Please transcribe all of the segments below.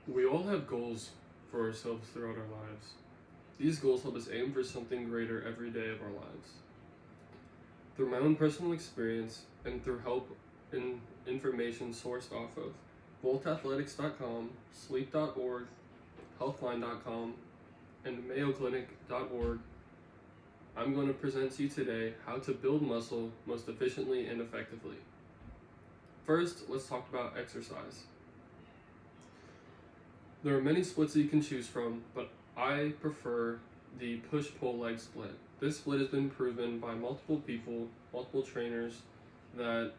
We all have goals for ourselves throughout our lives. These goals help us aim for something greater every day of our lives. Through my own personal experience and through help and information sourced off of voltathletics.com, sleep.org, healthline.com, and mayoclinic.org, I'm going to present to you today how to build muscle most efficiently and effectively. First, let's talk about exercise. There are many splits that you can choose from, but I prefer the push-pull leg split. This split has been proven by multiple people, multiple trainers, that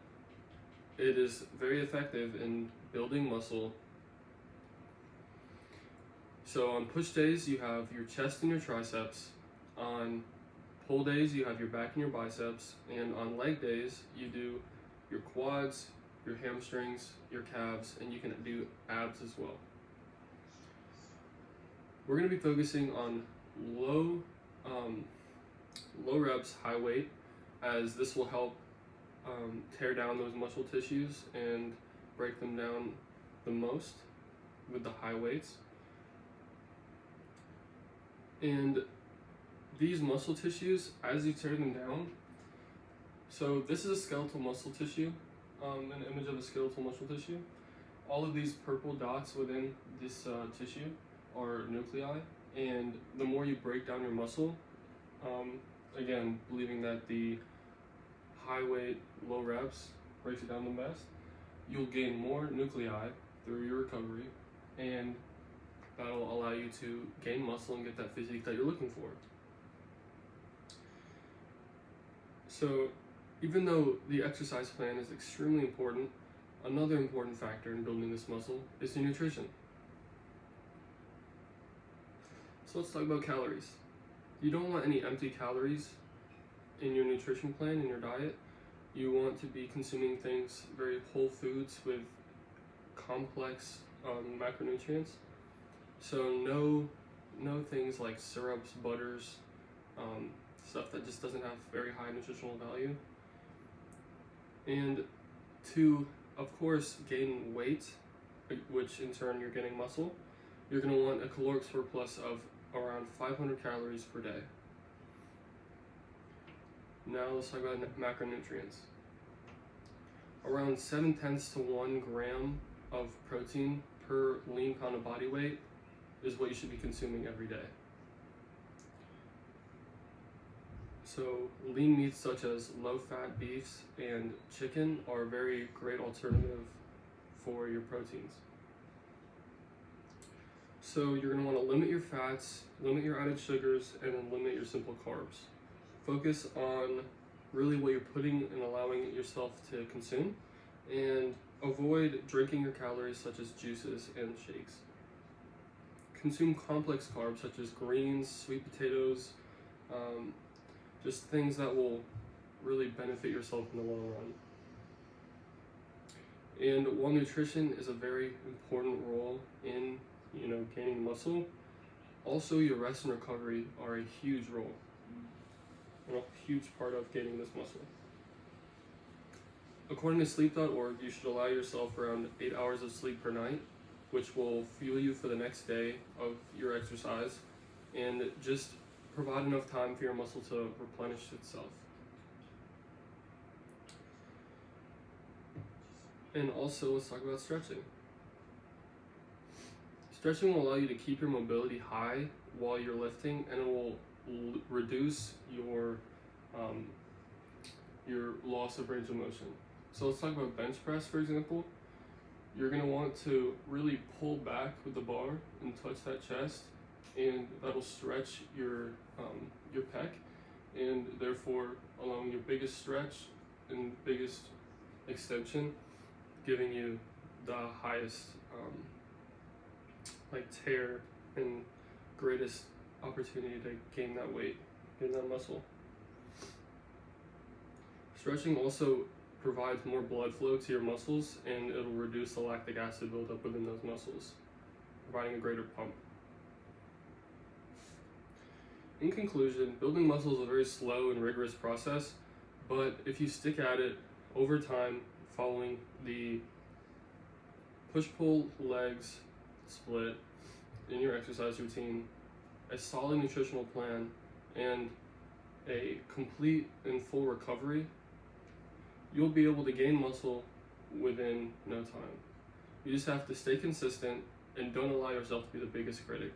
it is very effective in building muscle. So on push days, you have your chest and your triceps. On pull days, you have your back and your biceps. And on leg days, you do your quads, your hamstrings, your calves, and you can do abs as well. We're going to be focusing on low reps, high weight, as this will help tear down those muscle tissues and break them down the most with the high weights. And these muscle tissues, as you tear them down, so this is a skeletal muscle tissue, an image of a skeletal muscle tissue. All of these purple dots within this tissue are nuclei, and the more you break down your muscle, again, believing that the high weight, low reps breaks it down the best, you'll gain more nuclei through your recovery, and that'll allow you to gain muscle and get that physique that you're looking for. So even though the exercise plan is extremely important, another important factor in building this muscle is your nutrition. So let's talk about calories. You don't want any empty calories in your nutrition plan, in your diet. You want to be consuming things, very whole foods with complex macronutrients. So no things like syrups, butters, stuff that just doesn't have very high nutritional value. And to, of course, gain weight, which in turn you're getting muscle, you're going to want a caloric surplus of around 500 calories per day. Now let's talk about macronutrients. Around 7/10 to 1 gram of protein per lean pound of body weight is what you should be consuming every day. So lean meats such as low-fat beefs and chicken are a very great alternative for your proteins. So you're going to want to limit your fats, limit your added sugars, and then limit your simple carbs. Focus on really what you're putting and allowing yourself to consume, and avoid drinking your calories such as juices and shakes. Consume complex carbs such as greens, sweet potatoes, just things that will really benefit yourself in the long run. And while nutrition is a very important role in gaining muscle, also your rest and recovery are a huge role and a huge part of gaining this muscle. According to sleep.org, you should allow yourself around 8 hours of sleep per night, which will fuel you for the next day of your exercise and just provide enough time for your muscle to replenish itself. And also, let's talk about stretching. Stretching will allow you to keep your mobility high while you're lifting, and it will reduce your loss of range of motion. So let's talk about bench press, for example. You're going to want to really pull back with the bar and touch that chest, and that'll stretch your pec, and therefore allowing your biggest stretch and biggest extension, giving you the highest tear and greatest opportunity to gain that weight, gain that muscle. Stretching also provides more blood flow to your muscles, and it'll reduce the lactic acid buildup within those muscles, providing a greater pump. In conclusion, building muscle is a very slow and rigorous process, but if you stick at it over time, following the push-pull legs split in your exercise routine, a solid nutritional plan, and a complete and full recovery, you'll be able to gain muscle within no time. You just have to stay consistent and don't allow yourself to be the biggest critic.